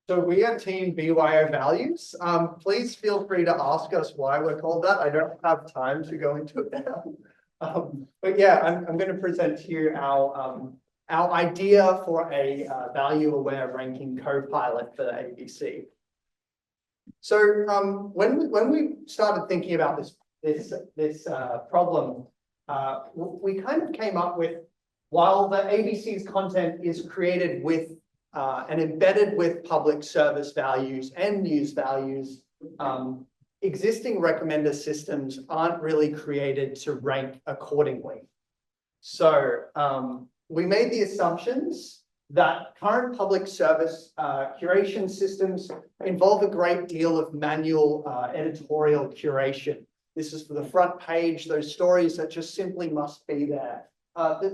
So we are Team BYO Values. Please feel free to ask us why we're called that. I don't have time to go into it now. But yeah, I'm going to present to you our idea for a value-aware ranking co-pilot for the ABC. So when we started thinking about this problem, we kind of came up with, while the ABC's content is created with and embedded with public service values and news values, existing recommender systems aren't really created to rank accordingly. So we made the assumptions that current public service curation systems involve a great deal of manual editorial curation. This is for the front page, those stories that just simply must be there.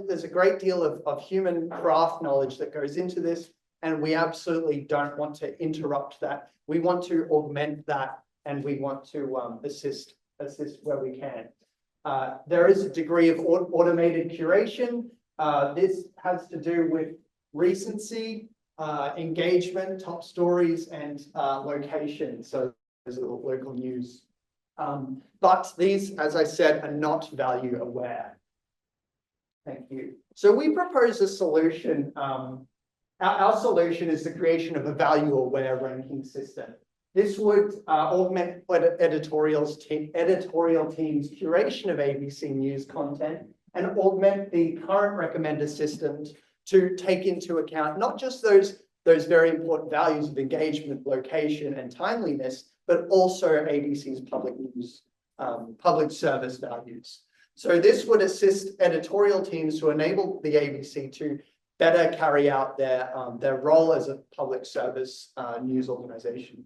There's a great deal of human craft knowledge that goes into this, and we absolutely don't want to interrupt that. We want to augment that, and we want to assist where we can. There is a degree of automated curation. This has to do with recency, engagement, top stories, and location. So there's local news. But these, as I said, are not value aware. Thank you. So we propose a solution. Our solution is the creation of a value-aware ranking system. This would augment editorial teams' curation of ABC News content and augment the current recommender systems to take into account not just those very important values of engagement, location, and timeliness, but also ABC's public news, public service values. So this would assist editorial teams to enable the ABC to better carry out their role as a public service news organization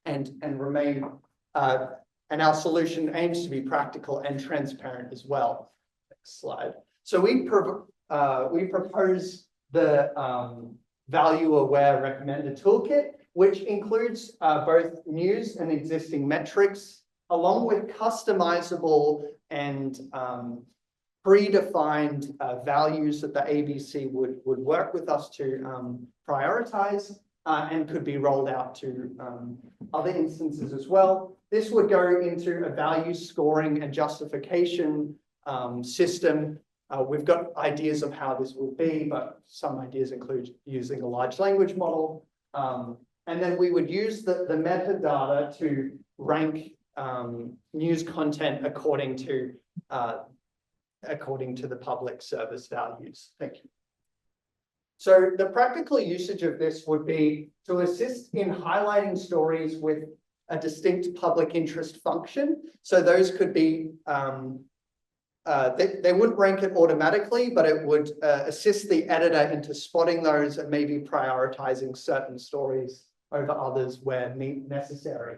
and remain, and our solution aims to be practical and transparent as well. Next slide. So we propose the value-aware recommender toolkit, which includes both news and existing metrics, along with customizable and predefined values that the ABC would work with us to prioritize and could be rolled out to other instances as well. This would go into a value scoring and justification system. We've got ideas of how this will be, but some ideas include using a large language model. And then we would use the metadata to rank news content according to the public service values. Thank you. So the practical usage of this would be to assist in highlighting stories with a distinct public interest function. So those could be, they wouldn't rank it automatically, but it would assist the editor into spotting those and maybe prioritizing certain stories over others where necessary.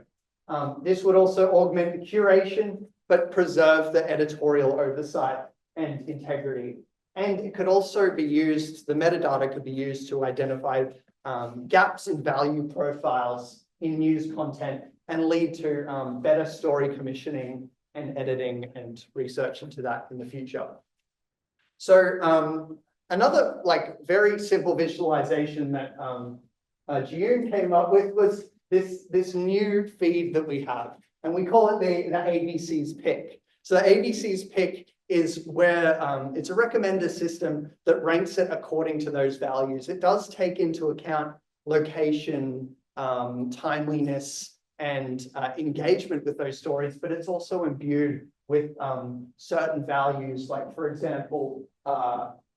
This would also augment the curation, but preserve the editorial oversight and integrity. And it could also be used, the metadata could be used to identify gaps in value profiles in news content and lead to better story commissioning and editing and research into that in the future. So another very simple visualization that Jiyoon came up with was this new feed that we have, and we call it the ABC's pick. So the ABC's pick is where it's a recommender system that ranks it according to those values. It does take into account location, timeliness, and engagement with those stories, but it's also imbued with certain values, like, for example,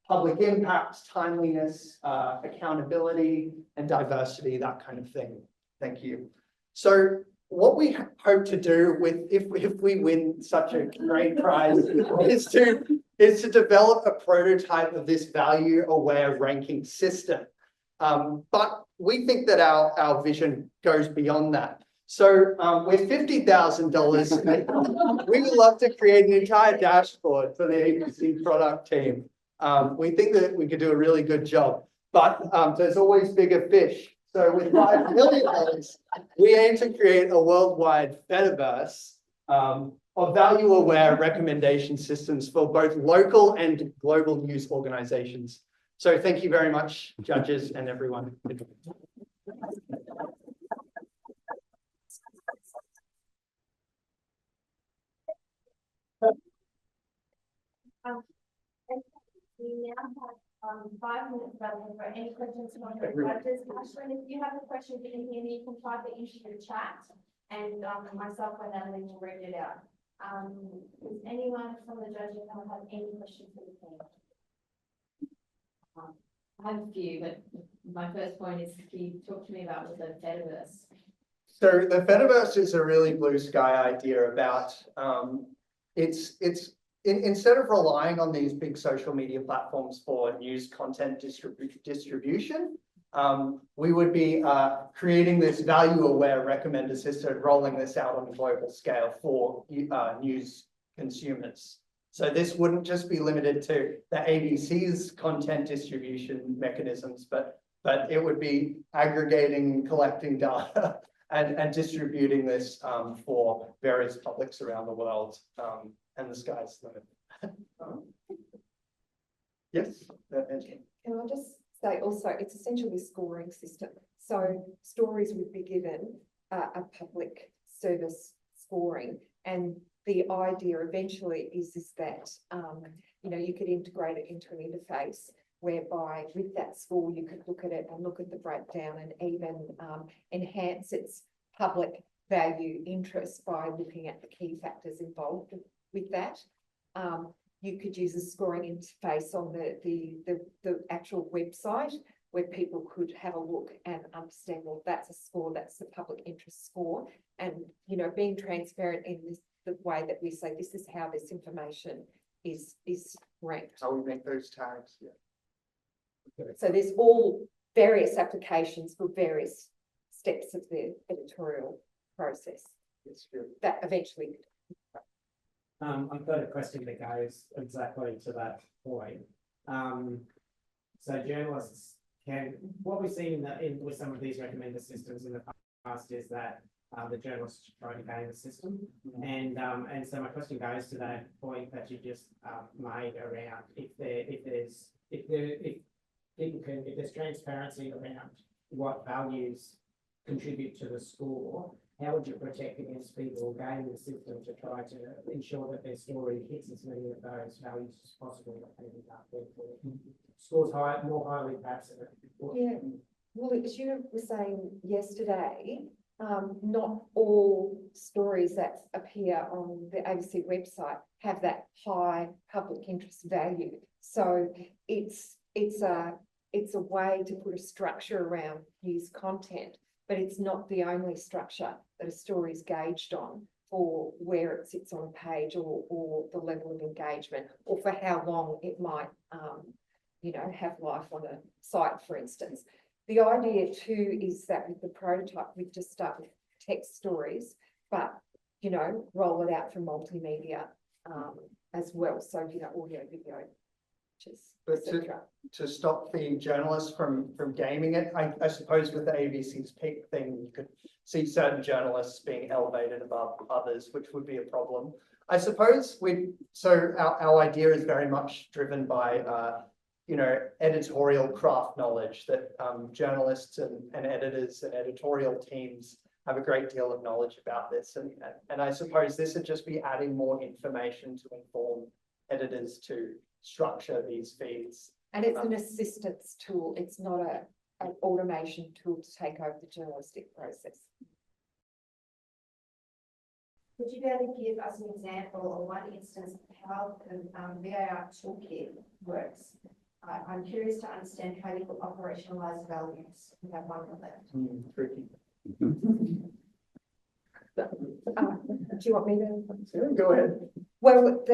public impact, timeliness, accountability, and diversity, that kind of thing. Thank you. So what we hope to do with, if we win such a great prize, is to develop a prototype of this value-aware ranking system. But we think that our vision goes beyond that. So with $50,000, we would love to create an entire dashboard for the ABC product team. We think that we could do a really good job, but there's always bigger fish. So with $5 million, we aim to create a worldwide fediverse of value-aware recommendation systems for both local and global news organizations. So thank you very much, judges and everyone. now have 5 minutes available for any questions from the judges. Actually, if you have a question, you can hear me, you can type it into the chat, and myself and Natalie will read it out. Does anyone from the judges have any questions for the team? I have a few, but my first point is, can you talk to me about the Fediverse? So the Fediverse is a really blue sky idea about instead of relying on these big social media platforms for news content distribution, we would be creating this value-aware recommender system, rolling this out on a global scale for news consumers. So this wouldn't just be limited to the ABC's content distribution mechanisms, but it would be aggregating, collecting data, and distributing this for various publics around the world. And the sky's the limit. Yes. Can I just say also, it's essentially a scoring system. So stories would be given a public service scoring, and the idea eventually is that you know, you could integrate it into an interface whereby with that score you could look at it and look at the breakdown and even enhance its public value interest by looking at the key factors involved with that. You could use a scoring interface on the actual website where people could have a look and understand, well, that's a score, that's the public interest score. And, you know, being transparent in the way that we say, this is how this information is ranked. How we make those tags, yeah. Okay. So there's all various applications for various steps of the editorial process that eventually. I've got a question that goes exactly to that point. So journalists can, what we've seen with some of these recommender systems in the past is that the journalists try to game the system, and so my question goes to that point that you just made around if there's transparency around what values contribute to the score, how would you protect against people gaming the system to try to ensure that their story hits as many of those values as possible and scores more highly perhaps? Yeah, well, as you were saying yesterday, not all stories that appear on the ABC website have that high public interest value. So it's a way to put a structure around news content, but it's not the only structure that a story is gauged on for where it sits on a page or the level of engagement or for how long it might, you know, have life on a site, for instance. The idea too is that with the prototype, we just start with text stories, but, you know, roll it out for multimedia as well. So, you know, audio, video, etc. To stop the journalists from gaming it, I suppose with the ABC's peak thing, you could see certain journalists being elevated above others, which would be a problem. I suppose our idea is very much driven by you know, editorial craft knowledge that journalists and editors and editorial teams have a great deal of knowledge about this. And I suppose this would just be adding more information to inform editors to structure these feeds. And it's an assistance tool. It's not an automation tool to take over the journalistic process. Would you be able to give us an example or one instance of how the VAR toolkit works? I'm curious to understand how you will operationalize values. We have one left. Tricky. Do you want me to? Go ahead. Well,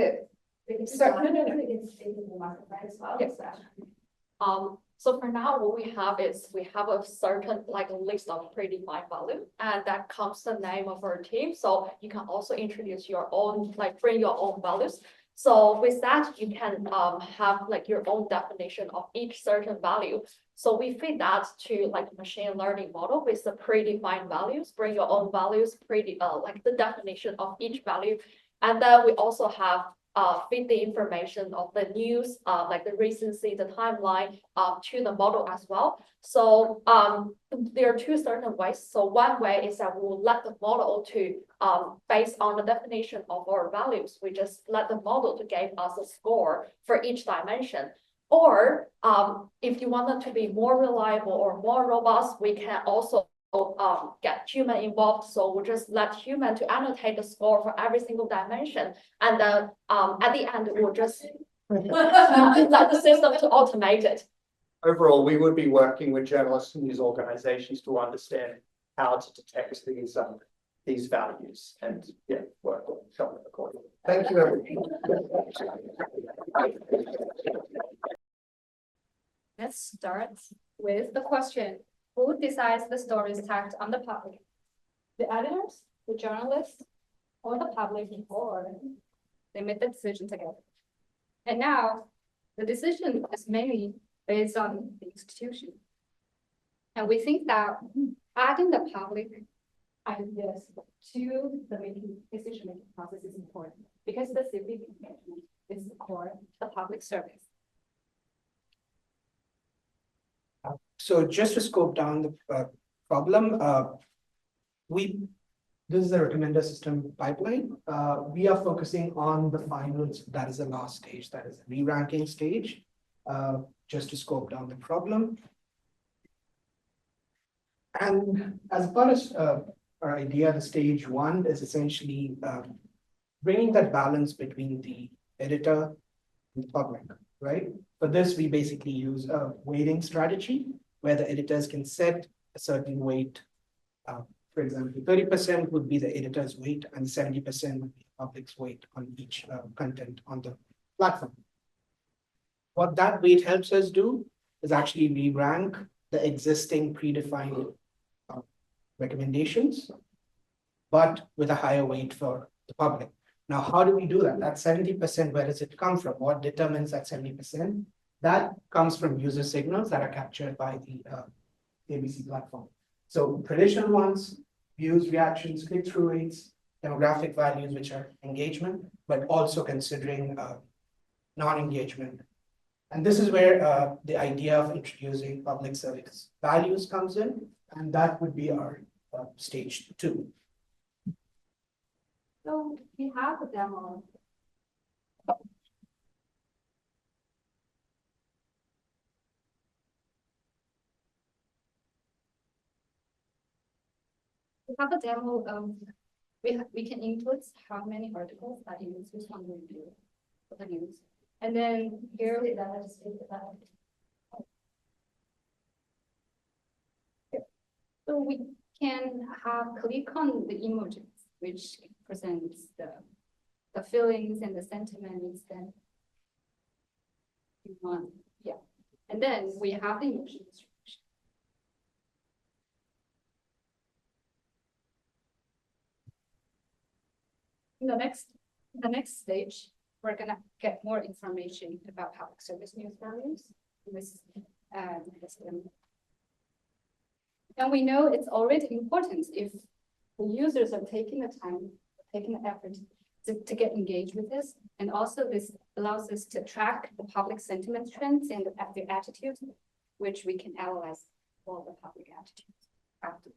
so for now, what we have is we have a certain like a list of predefined value, and that comes the name of our team. So you can also introduce your own, like bring your own values. So with that, you can have like your own definition of each certain value. So we feed that to like machine learning model with the predefined values, bring your own values, like the definition of each value. And then we also have feed the information of the news, like the recency, the timeline, to the model as well. So there are two certain ways. So one way is that we will let the model to, based on the definition of our values, we just let the model to give us a score for each dimension. Or if you want it to be more reliable or more robust, we can also get human involved. So we'll just let human to annotate the score for every single dimension. And then at the end, we'll just let the system to automate it. Overall, we would be working with journalists and these organizations to understand how to detect these values and work on them accordingly. Thank you, everyone. Let's start with the question. Who decides the stories tagged on the public? The editors, the journalists, or the public, or they made the decision together. And now the decision is mainly based on the institution. And we think that adding the public ideas to the decision-making process is important because the civic engagement is the core of the public service. So just to scope down the problem, this is a recommender system pipeline. We are focusing on the finals, that is the last stage, that is the re-ranking stage, just to scope down the problem. And as part of our idea, the stage one is essentially bringing that balance between the editor and the public, right? For this, we basically use a weighting strategy where the editors can set a certain weight. For example, 30% would be the editor's weight and 70% would be the public's weight on each content on the platform. What that weight helps us do is actually re-rank the existing predefined recommendations, but with a higher weight for the public. Now, how do we do that? That 70%, where does it come from? What determines that 70%? That comes from user signals that are captured by the ABC platform. So traditional ones, views, reactions, click-through rates, demographic values, which are engagement, but also considering non-engagement. And this is where the idea of introducing public service values comes in, and that would be our stage two. So we have a demo. We have a demo of, we can input how many articles that users want to review for the news. And then here we so we can have click on the emojis, which presents the feelings and the sentiments that we want. Yeah. And then we have the emotion distribution. In the next stage, we're gonna get more information about public service news values. And we know it's already important if the users are taking the time, taking the effort to get engaged with this. And also this allows us to track the public sentiment trends and the attitudes, which we can analyze all the public attitudes after.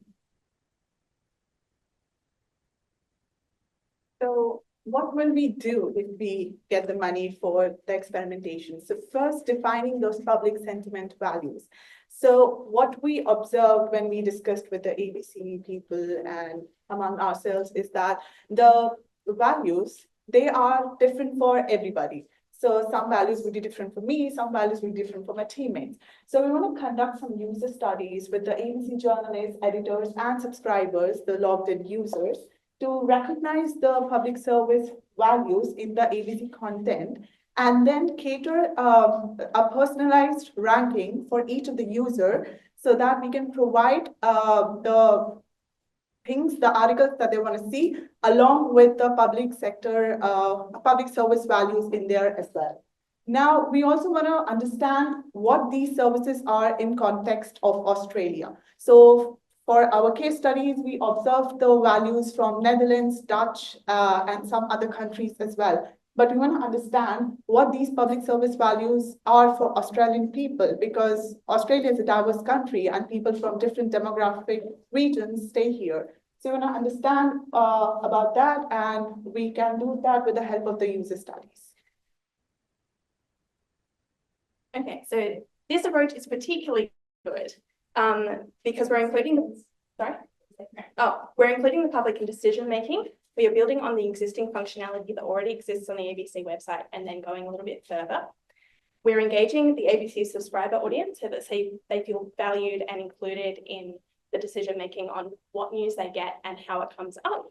So what will we do if we get the money for the experimentation? So first, defining those public sentiment values. So what we observed when we discussed with the ABC people and among ourselves is that the values, they are different for everybody. So some values will be different for me, some values will be different for my teammates. So we want to conduct some user studies with the ABC journalists, editors, and subscribers, the logged in users, to recognize the public service values in the ABC content and then cater a personalized ranking for each of the user so that we can provide the things, the articles that they want to see along with the public sector, public service values in there as well. Now, we also want to understand what these services are in context of Australia. So for our case studies, we observed the values from Netherlands, Dutch, and some other countries as well. But we want to understand what these public service values are for Australian people, because Australia is a diverse country and people from different demographic regions stay here. So we want to understand about that, and we can do that with the help of the user studies. Okay, so this approach is particularly good, because we're including, sorry? Oh, we're including the public in decision making. We are building on the existing functionality that already exists on the ABC website and then going a little bit further. We're engaging the ABC subscriber audience so that they feel valued and included in the decision making on what news they get and how it comes up.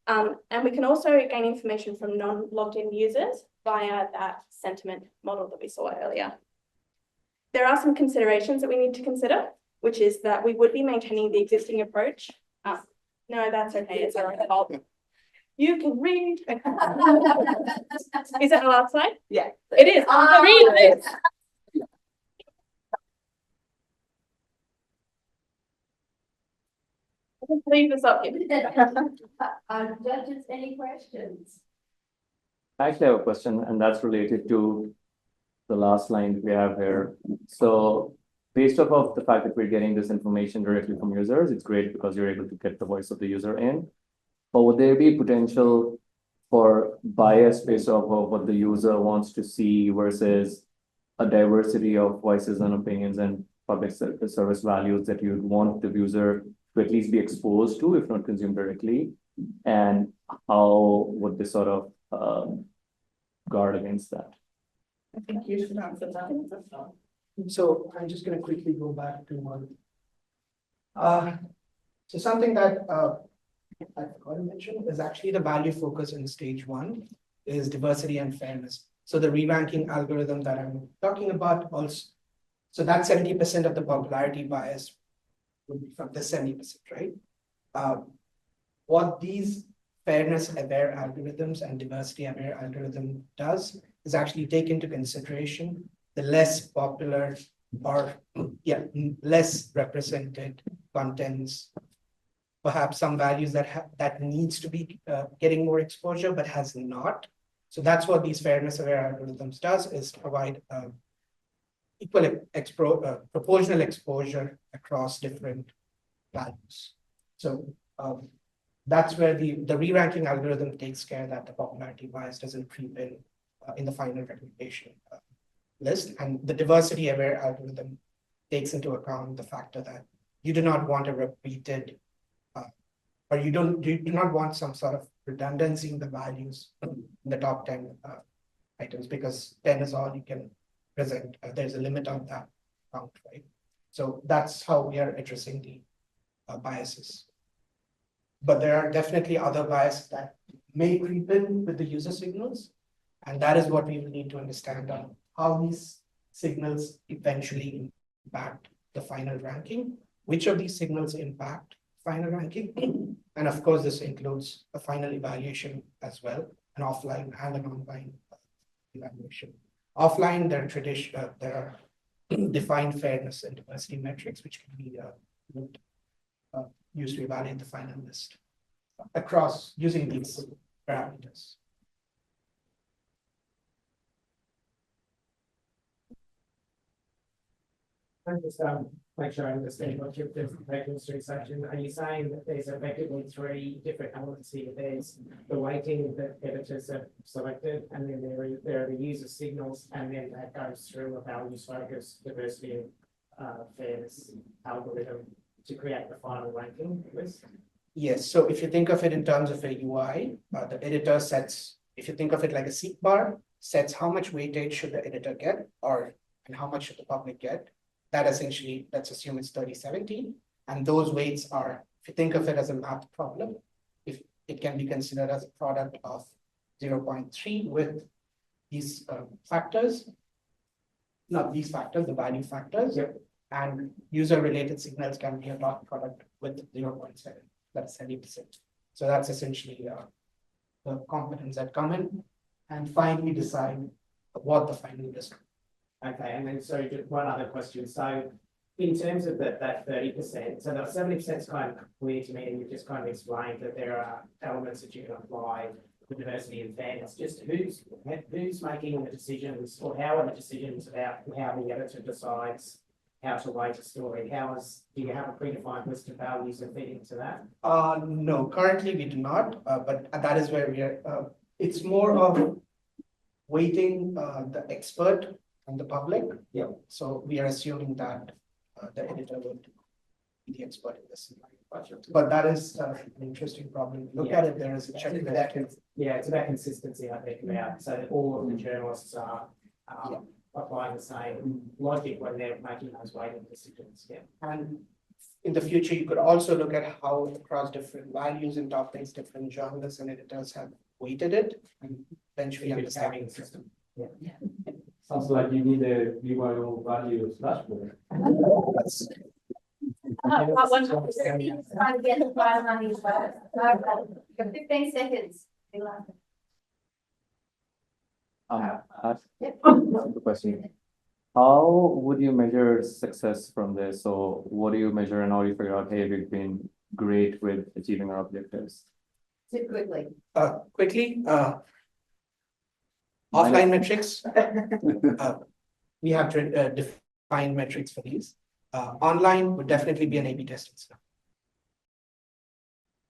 And we can also gain information from non-logged in users via that sentiment model that we saw earlier. There are some considerations that we need to consider, which is that we would be maintaining the existing approach. No, that's okay, it's our own fault. You can read. Is that the last slide? Yeah. It is. Read this. Just leave this up here. Judges, any questions? I actually have a question, and that's related to the last line we have here. So based off of the fact that we're getting this information directly from users, it's great because you're able to get the voice of the user in. But would there be potential for bias based off of what the user wants to see versus a diversity of voices and opinions and public service values that you'd want the user to at least be exposed to, if not consumed directly? And how would this sort of guard against that? I think you should answer that. So I'm just gonna quickly go back to one. So something that I forgot to mention is actually the value focus in stage one is diversity and fairness. So the re-ranking algorithm that I'm talking about also, so that 70% of the popularity bias would be from this 70%, right? What these fairness-aware algorithms and diversity-aware algorithm does is actually take into consideration the less popular or less represented contents, perhaps some values that needs to be getting more exposure but has not. So that's what these fairness-aware algorithms does, is provide equal proportional exposure across different values. So that's where the re-ranking algorithm takes care that the popularity bias doesn't creep in the final recommendation list. And the diversity-aware algorithm takes into account the factor that you do not want a repeated, or you do not want some sort of redundancy in the values in the top 10 items, because 10 is all you can present. There's a limit on that count, right? So that's how we are addressing the biases. But there are definitely other biases that may creep in with the user signals. And that is what we will need to understand on how these signals eventually impact the final ranking, which of these signals impact final ranking. And of course, this includes a final evaluation as well, an offline and an online evaluation. Offline, there are defined fairness and diversity metrics, which can be used to evaluate the final list across using these parameters. I'm just make sure I understand what you're taking through, Sachin. Are you saying that there's effectively three different elements here? There's the weighting that editors have selected, and then there are the user signals, and then that goes through a values focus, diversity, and fairness algorithm to create the final ranking list? Yes, so if you think of it in terms of a UI, the editor sets, if you think of it like a seek bar, sets how much weightage should the editor get, and how much should the public get. That essentially, let's assume it's 30/70. And those weights are, if you think of it as a math problem, if it can be considered as a product of 0.3 with these factors, not these factors, the value factors. Yep. And user-related signals can be a dot product with 0.7, that's 70%. So that's essentially the components that come in and finally decide what the final list. Okay, and then so just one other question. So in terms of that 30%, so that 70% is kind of clear to me, and you've just kind of explained that there are elements that you can apply for diversity and fairness. Just who's making the decisions, or how are the decisions about how the editor decides how to weight a story? Do you have a predefined list of values that feed into that? No, currently we do not, but that is where we are. It's more of weighting the expert and the public. Yeah. So we are assuming that the editor would be the expert in this. But that is an interesting problem. Look at it, there is a check. Yeah, it's about consistency, I think, about, so that all of the journalists are applying the same logic when they're making those weighting decisions, yeah. And in the future, you could also look at how across different values and topics, different journalists and editors have weighted it and eventually understanding the system. Yeah. Sounds like you need a BYO Values dashboard. Trying to get the file on these words. 15 seconds. Ask the question. How would you measure success from this? So what do you measure and how do you figure out, hey, we've been great with achieving our objectives? Too quickly. Quickly, offline metrics. We have defined metrics for these. Online would definitely be an A/B testing stuff.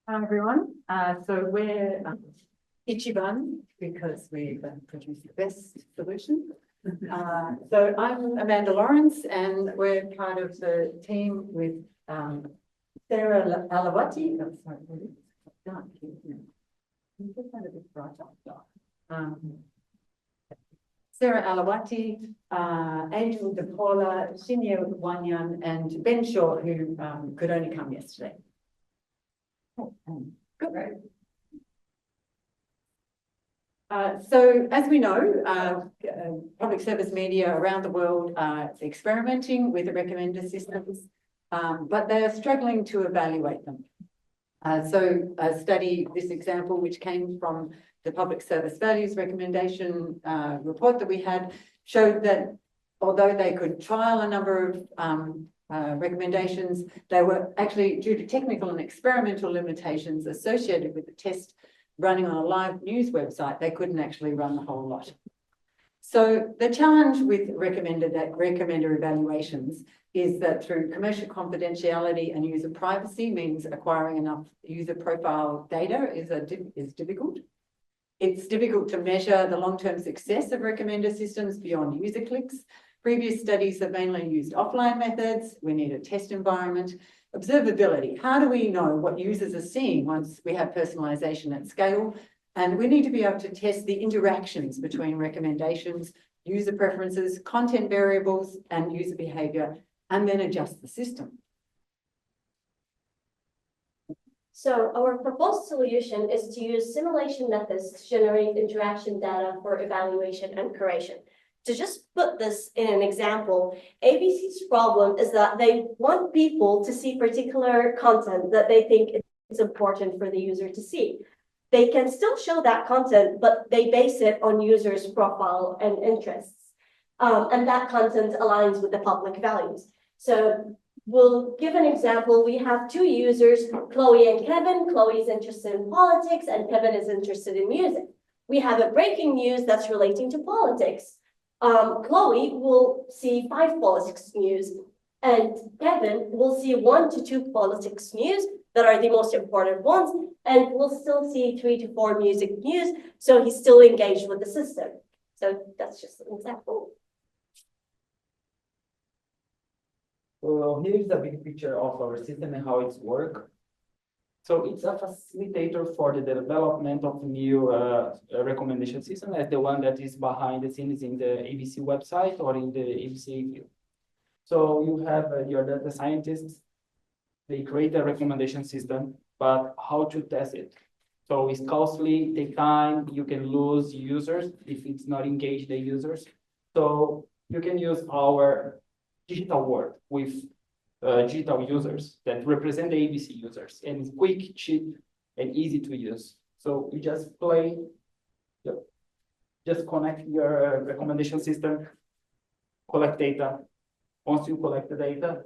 Hi, everyone. So we're Ichiban because we produce the best solution. So I'm Amanda Lawrence and we're part of the team with Sara Lawati. Oh, sorry, dark here. You just had a bit brighter. Sara Lawati, Angel de Paula, Wanyan, and Ben Shaw, who could only come yesterday. Good. So as we know, public service media around the world are experimenting with the recommender systems, but they're struggling to evaluate them. So a study, this example, which came from the Public Service Values recommendation report that we had, showed that although they could trial a number of recommendations, they were actually, due to technical and experimental limitations associated with the test running on a live news website, they couldn't actually run the whole lot. So the challenge with recommender evaluations is that through commercial confidentiality and user privacy means acquiring enough user profile data is difficult. It's difficult to measure the long-term success of recommender systems beyond user clicks. Previous studies have mainly used offline methods. We need a test environment. Observability. How do we know what users are seeing once we have personalization at scale? And we need to be able to test the interactions between recommendations, user preferences, content variables, and user behavior, and then adjust the system. So our proposed solution is to use simulation methods to generate interaction data for evaluation and curation. To just put this in an example, ABC's problem is that they want people to see particular content that they think is important for the user to see. They can still show that content, but they base it on users' profile and interests. And that content aligns with the public values. So we'll give an example. We have two users, Chloe and Kevin. Chloe is interested in politics and Kevin is interested in music. We have a breaking news that's relating to politics. Chloe will see 5 politics news and Kevin will see 1 to 2 politics news that are the most important ones, and we'll still see 3 to 4 music news, so he's still engaged with the system. So that's just an example. So here's the big picture of our system and how it's work. So it's a facilitator for the development of new recommendation system, as the one that is behind the scenes in the ABC website or in the ABC view. So you have your data scientists, they create a recommendation system, but how to test it? So it's costly, take time, you can lose users if it's not engaged the users. So you can use our digital world with digital users that represent the ABC users, and it's quick, cheap, and easy to use. So you just play, just connect your recommendation system, collect data. Once you collect the data,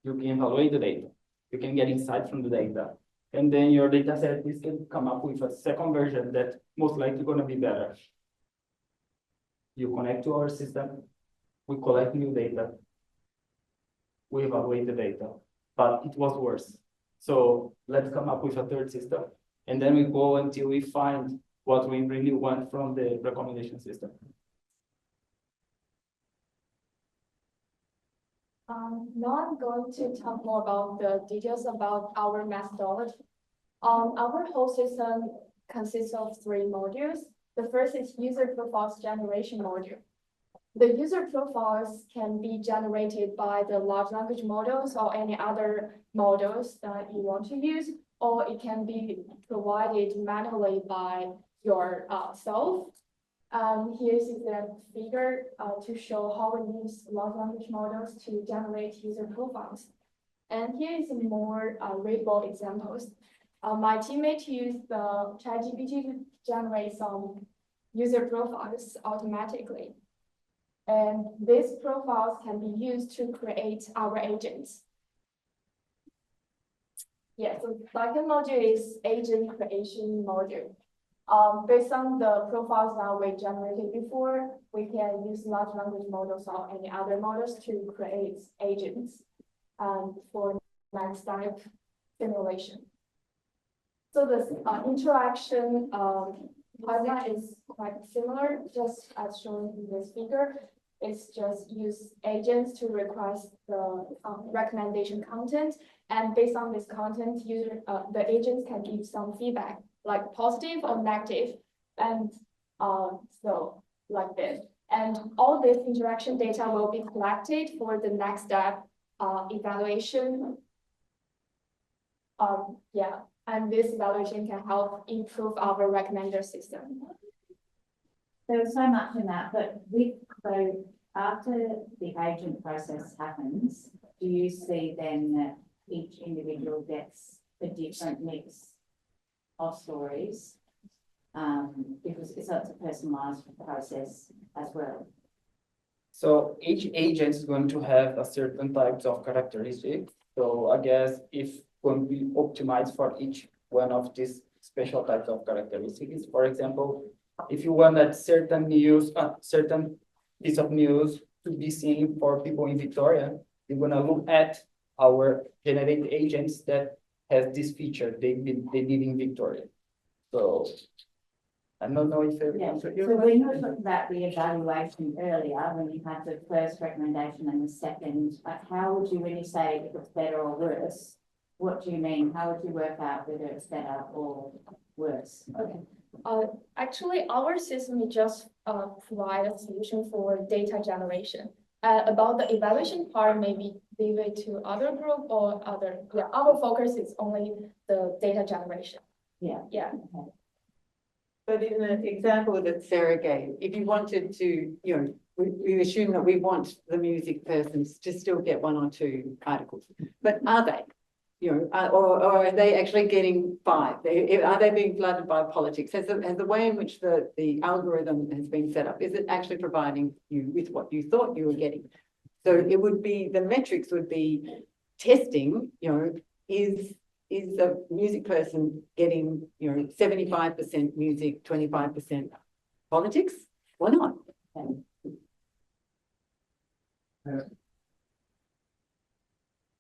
you can evaluate the data. You can get insights from the data. And then your data set is can come up with a second version that most likely gonna be better. You connect to our system, we collect new data, we evaluate the data, but it was worse. So let's come up with a third system. And then we go until we find what we really want from the recommendation system. Now I'm going to talk more about the details about our methodology. Our whole system consists of 3 modules. The first is user profiles generation module. The user profiles can be generated by the large language models or any other models that you want to use, or it can be provided manually by yourself. Here's the figure to show how we use large language models to generate user profiles. And here is more readable examples. My teammate used the ChatGPT to generate some user profiles automatically. And these profiles can be used to create our agents. Yeah, so the second module is agent creation module. Based on the profiles that we generated before, we can use large language models or any other models to create agents for next type simulation. So this interaction pipeline is quite similar, just as shown in this figure. It's just use agents to request the recommendation content, and based on this content, the agents can give some feedback, like positive or negative, and so like this. And all this interaction data will be collected for the next step evaluation. Yeah, and this evaluation can help improve our recommender system. There was so much in that, but so after the agent process happens, do you see then that each individual gets a different mix of stories? Because it's a personalized process as well. So each agent is going to have a certain types of characteristics. So I guess if going to be optimized for each one of these special types of characteristics. For example, if you want that certain news, certain piece of news to be seen for people in Victoria, you're gonna look at our generated agents that has this feature they did in Victoria. So I don't know if answered your question. So when you were talking about the evaluation earlier, when you had the first recommendation and the second, how would you, when you say if it's better or worse, what do you mean? How would you work out whether it's better or worse? Okay. Actually, our system just provide a solution for data generation. About the evaluation part, maybe leave it to other group or other. Yeah, our focus is only the data generation. Yeah. Yeah. Okay. But in the example that Sara gave, if you wanted to, we assume that we want the music persons to still get 1 or 2 articles, but are they? Or are they actually getting 5? Are they being flooded by politics? Has the way in which the algorithm has been set up, is it actually providing you with what you thought you were getting? So it would be, the metrics would be testing, is a music person getting, 75% music, 25% politics, or not?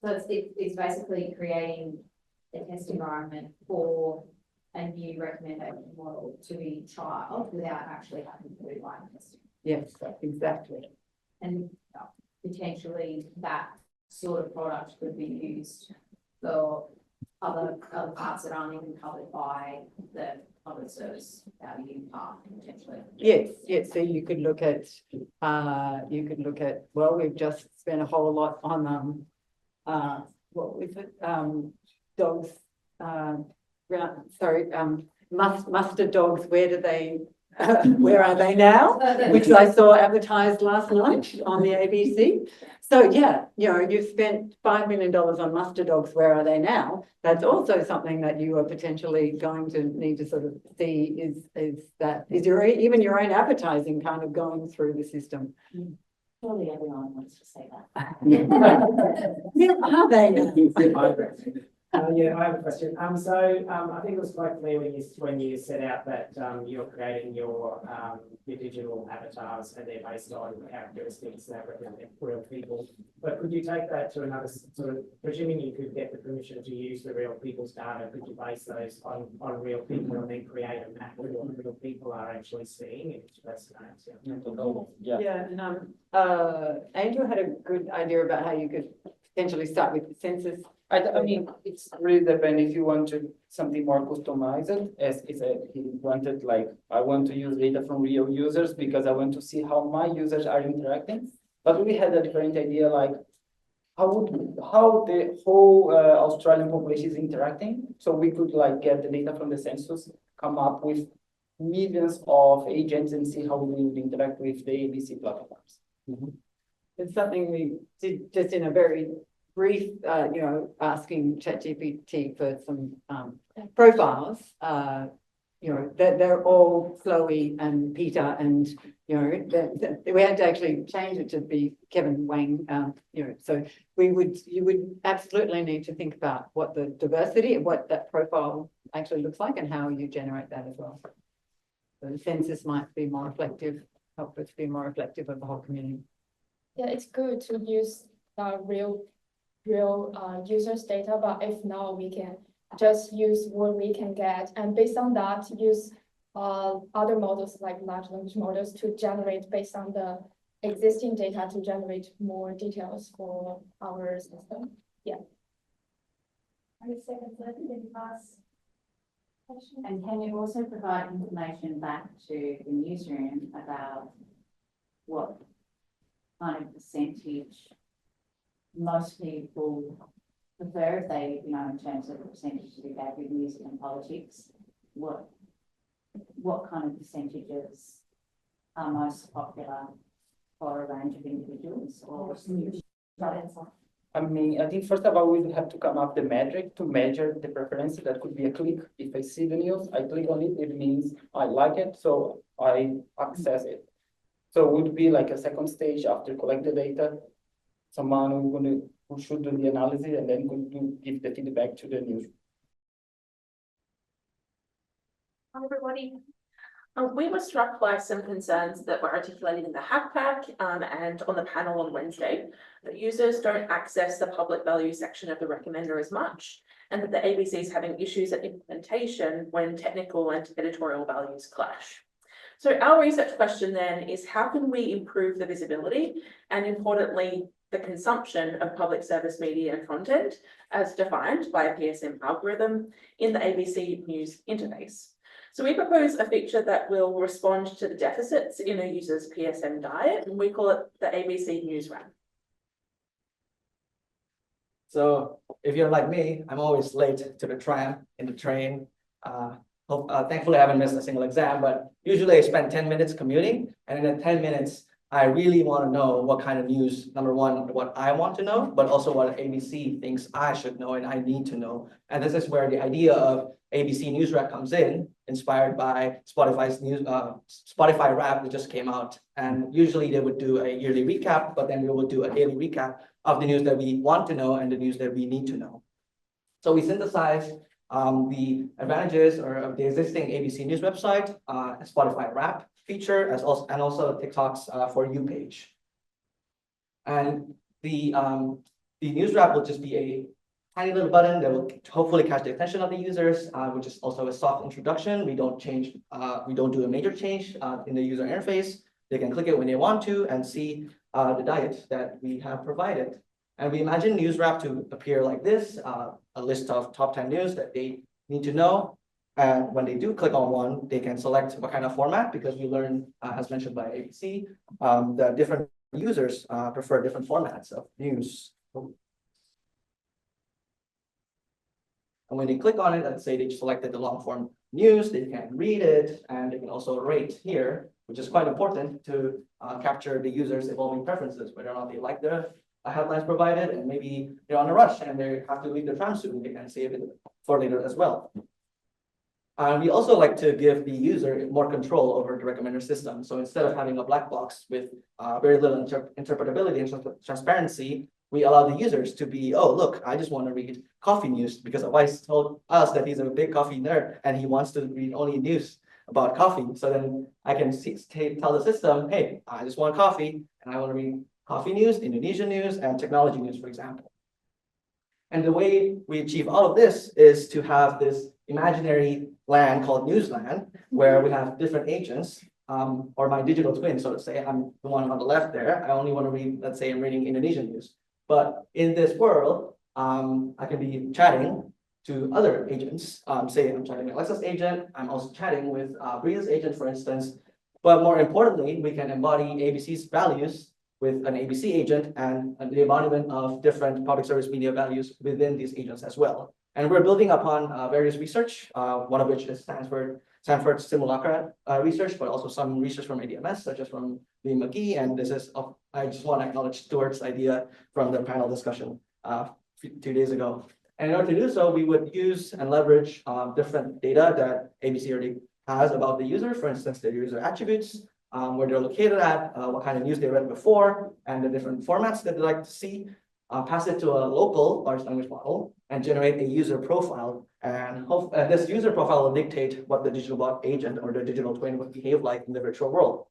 So it's basically creating a test environment for a new recommendation model to be trialed without actually having to do line testing. Yes, exactly. And potentially that sort of product could be used for other parts that aren't even covered by the public service value part potentially. Yes. So you could look at, well, we've just spent a whole lot on what was it? Dogs, mustard dogs, where are they now? Which I saw advertised last night on the ABC. So yeah, you've spent $5 million on mustard dogs, where are they now? That's also something that you are potentially going to need to sort of see is your own advertising kind of going through the system. Surely everyone wants to say that. Yeah, are they? Yeah, I have a question. So, I think it was quite clear when you set out that, you're creating your digital avatars and they're based on characteristics that represent real people. But could you take that to another sort of, presuming you could get the permission to use the real people's data, could you base those on real people and then create a map of what real people are actually seeing? And that's Yeah. Yeah, and Andrew had a good idea about how you could potentially start with the census. I mean, it's really depend if you want to something more customized, as he wanted, like, I want to use data from real users because I want to see how my users are interacting. But we had a different idea, like how the whole Australian population is interacting. So we could like get the data from the census, come up with millions of agents and see how we would interact with the ABC platforms. It's something we did just in a very brief, asking ChatGPT for some profiles, that they're all Chloe and Peter and, that we had to actually change it to be Kevin Wang, so you would absolutely need to think about what the diversity of what that profile actually looks like and how you generate that as well. So the census might be more reflective, help us be more reflective of the whole community. Yeah, it's good to use real users data, but if not, we can just use what we can get, and based on that, use other models like large language models to generate based on the existing data to generate more details for our system. Yeah. And can you also provide information back to the newsroom about what kind of percentage most people prefer, if they, in terms of the percentage to be gave with music and politics, what kind of percentages are most popular for a range of individuals or I mean, I think first of all, we would have to come up the metric to measure the preference. That could be a click. If I see the news, I click on it. It means I like it, so I access it. So it would be like a second stage after collect the data. Someone who should do the analysis and then going to give the feedback to the news. Hi, everybody. We were struck by some concerns that were articulated in the hack pack and on the panel on Wednesday, that users don't access the public value section of the recommender as much, and that the ABC is having issues at implementation when technical and editorial values clash. So our research question then is, how can we improve the visibility and, importantly, the consumption of public service media and content as defined by a PSM algorithm in the ABC News interface? So we propose a feature that will respond to the deficits in a user's PSM diet, and we call it the ABC News RAM. So if you're like me, I'm always late to the tram, in the train. Thankfully, I haven't missed a single exam, but usually I spend 10 minutes commuting, and in the 10 minutes, I really want to know what kind of news, number one, what I want to know, but also what ABC thinks I should know and I need to know. And this is where the idea of ABC News Wrap comes in, inspired by Spotify's news, Spotify Wrap that just came out. And usually they would do a yearly recap, but then we will do a daily recap of the news that we want to know and the news that we need to know. So we synthesize the advantages of the existing ABC News website, Spotify Wrap feature, and also TikTok's For You page. And the news wrap will just be a tiny little button that will hopefully catch the attention of the users, which is also a soft introduction. We don't do a major change in the user interface. They can click it when they want to and see the diet that we have provided. And we imagine news wrap to appear like this, a list of top 10 news that they need to know. And when they do click on one, they can select what kind of format, because we learned, as mentioned by ABC, that different users prefer different formats of news. And when they click on it, let's say they selected the long form news, they can read it, and they can also rate here, which is quite important to capture the users' evolving preferences, whether or not they like the headlines provided, and maybe they're on a rush and they have to leave the tram soon, they can save it for later as well. We also like to give the user more control over the recommender system. So instead of having a black box with very little interpretability and transparency, we allow the users to be, oh, look, I just want to read coffee news because Vice told us that he's a big coffee nerd and he wants to read only news about coffee. So then I can tell the system, hey, I just want coffee and I want to read coffee news, Indonesian news, and technology news, for example. And the way we achieve all of this is to have this imaginary land called Newsland, where we have different agents, or my digital twin. So let's say I'm the one on the left there. I only want to read, let's say I'm reading Indonesian news. But in this world, I can be chatting to other agents. Say I'm chatting with Alexa's agent. I'm also chatting with Bria's agent, for instance. But more importantly, we can embody ABC's values with an ABC agent and the embodiment of different public service media values within these agents as well. And we're building upon various research, one of which is Stanford's simulacra research, but also some research from ADM+S, such as from Lee McGee. And this is, I just want to acknowledge Stuart's idea from the panel discussion 2 days ago. And in order to do so, we would use and leverage different data that ABC already has about the user, for instance, their user attributes, where they're located at, what kind of news they read before, and the different formats that they like to see, pass it to a local large language model, and generate a user profile. And this user profile will dictate what the digital bot agent or the digital twin would behave like in the virtual world.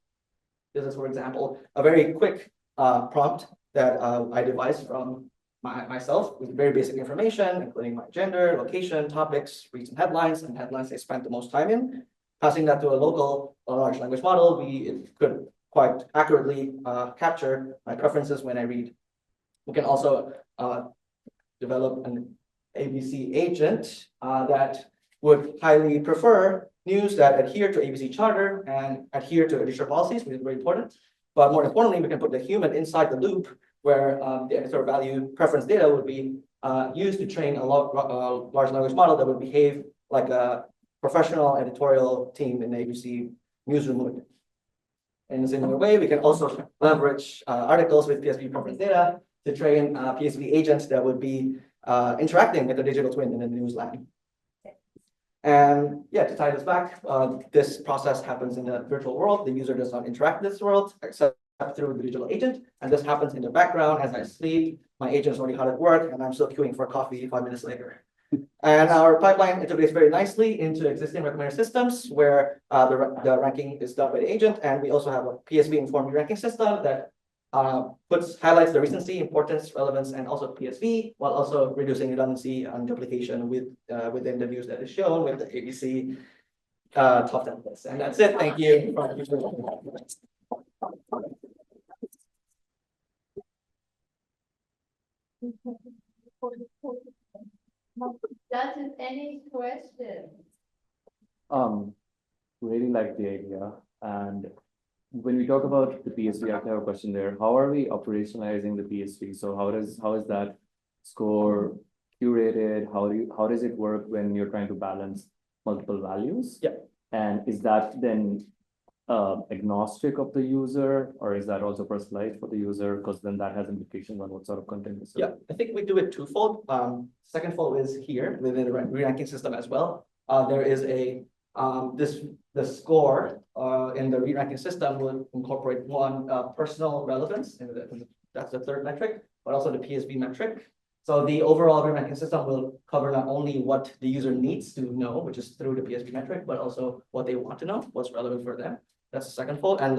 This is, for example, a very quick prompt that I devised from myself with very basic information, including my gender, location, topics, recent headlines, and headlines I spent the most time in. Passing that to a local large language model, it could quite accurately capture my preferences when I read. We can also develop an ABC agent that would highly prefer news that adhere to ABC charter and adhere to editorial policies, which is very important. But more importantly, we can put the human inside the loop where the editorial value preference data would be used to train a large language model that would behave like a professional editorial team in the ABC newsroom would. In a similar way, we can also leverage articles with PSV preference data to train PSV agents that would be interacting with the digital twin in the newsland. And yeah, to tie this back, this process happens in the virtual world. The user does not interact with this world except through the digital agent. And this happens in the background as I sleep. My agent's already hard at work and I'm still queuing for coffee 5 minutes later. And our pipeline integrates very nicely into existing recommender systems where the ranking is done by the agent. And we also have a PSV informed ranking system that highlights the recency, importance, relevance, and also PSV, while also reducing redundancy and duplication within the news that is shown with the ABC top 10 list. And that's it. Thank you. Judges, any questions? Really like the idea. And when we talk about the PSV, I have a question there. How are we operationalizing the PSV? So how is that score curated? How does it work when you're trying to balance multiple values? Yeah. And is that then agnostic of the user, or is that also personalized for the user? Because then that has implications on what sort of content is. Yeah, I think we do it twofold. Second fold is here within the re-ranking system as well. There is the score in the re-ranking system will incorporate one personal relevance, and that's the third metric, but also the PSV metric. So the overall re-ranking system will cover not only what the user needs to know, which is through the PSV metric, but also what they want to know, what's relevant for them. That's the second fold. And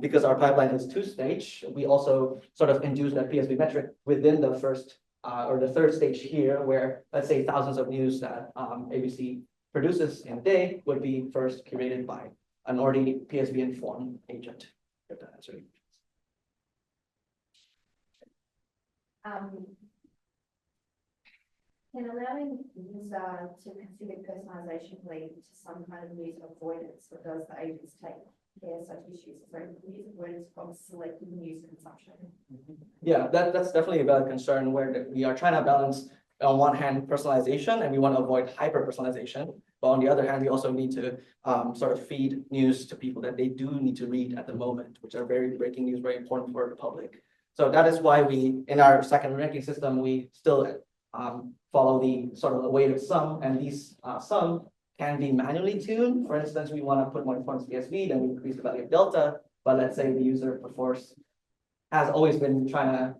because our pipeline is two-stage, we also sort of induce that PSV metric within the first or the third stage here, where let's say thousands of news that ABC produces in a day would be first curated by an already PSV informed agent. If that answers your Can allowing user to consider personalization lead to some kind of news avoidance, or does the agents take care of such issues? So news avoidance from selective news consumption. Yeah, that's definitely a valid concern where we are trying to balance on one hand personalization, and we want to avoid hyper personalization. But on the other hand, we also need to sort of feed news to people that they do need to read at the moment, which are very breaking news, very important for the public. So that is why we, in our second ranking system, we still follow the sort of the weighted sum, and these sum can be manually tuned. For instance, we want to put more importance to PSV, then we increase the value of delta. But let's say the user, of course, has always been trying to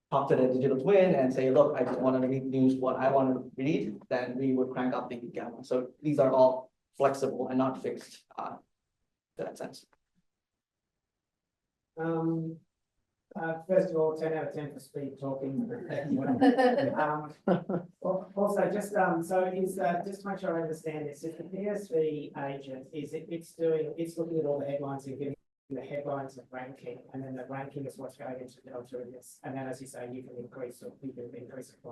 talk to the digital twin and say, look, I just want to read news what I want to read, then we would crank up the gamma. So these are all flexible and not fixed in that sense. First of all, 10 out of 10 for speed talking. Also, just so is just to make sure I understand this, if the PSV agent it's looking at all the headlines and giving the headlines of ranking, and then the ranking is what's going into delta in this, and then as you say, you can increase it by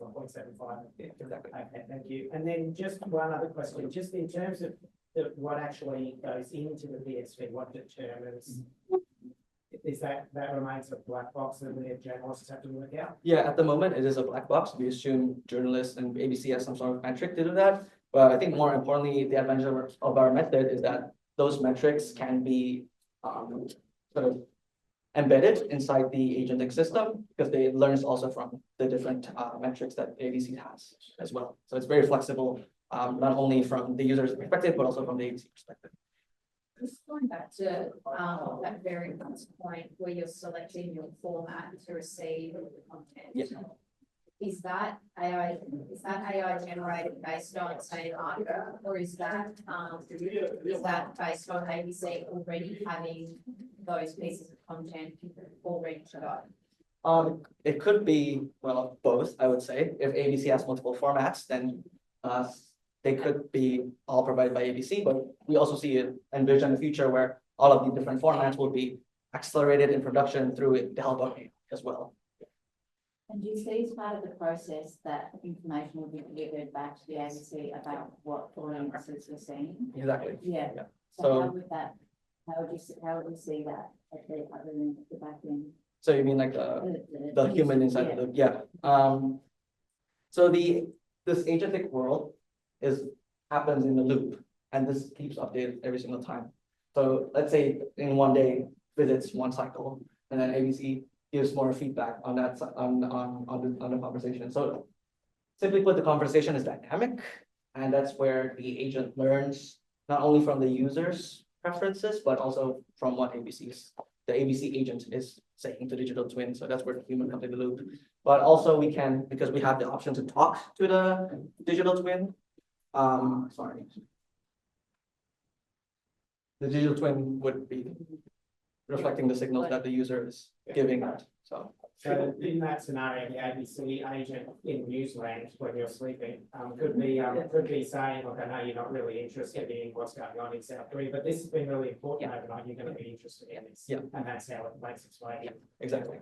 0.75. Yeah, exactly. Okay, thank you. And then just one other question, just in terms of what actually goes into the PSV, what determines. Is that remains a black box that the journalists have to work out? Yeah, at the moment, it is a black box. We assume journalists and ABC has some sort of metric to do that. But I think more importantly, the advantage of our method is that those metrics can be sort of embedded inside the agentic system because they learns also from the different metrics that ABC has as well. So it's very flexible, not only from the user's perspective, but also from the ABC perspective. Just going back to that very first point where you're selecting your format to receive the content. Yes. Is that AI generated based on say Amada, or is that based on ABC already having those pieces of content already to go? It could be, well, both, I would say. If ABC has multiple formats, then they could be all provided by ABC, but we also envision a future where all of the different formats will be accelerated in production through the help of AI as well. And do you see as part of the process that information will be delivered back to the ABC about what audiences are seeing? Exactly. Yeah. Yeah. So how would you see that at the back end? So you mean like the human inside of the, yeah. So this agentic world happens in the loop, and this keeps updated every single time. So let's say in one day visits one cycle, and then ABC gives more feedback on that on the conversation. So simply put, the conversation is dynamic, and that's where the agent learns not only from the user's preferences, but also from what the ABC agent is saying to digital twin. So that's where the human comes in the loop. But also we can, because we have the option to talk to the digital twin. Sorry. The digital twin would be reflecting the signals that the user is giving out. So in that scenario, the ABC agent in Newsland when you're sleeping could be saying, look, I know you're not really interested in what's going on in South Korea, but this has been really important overnight. You're going to be interested in this. Yeah. And that's how it makes its way. Exactly.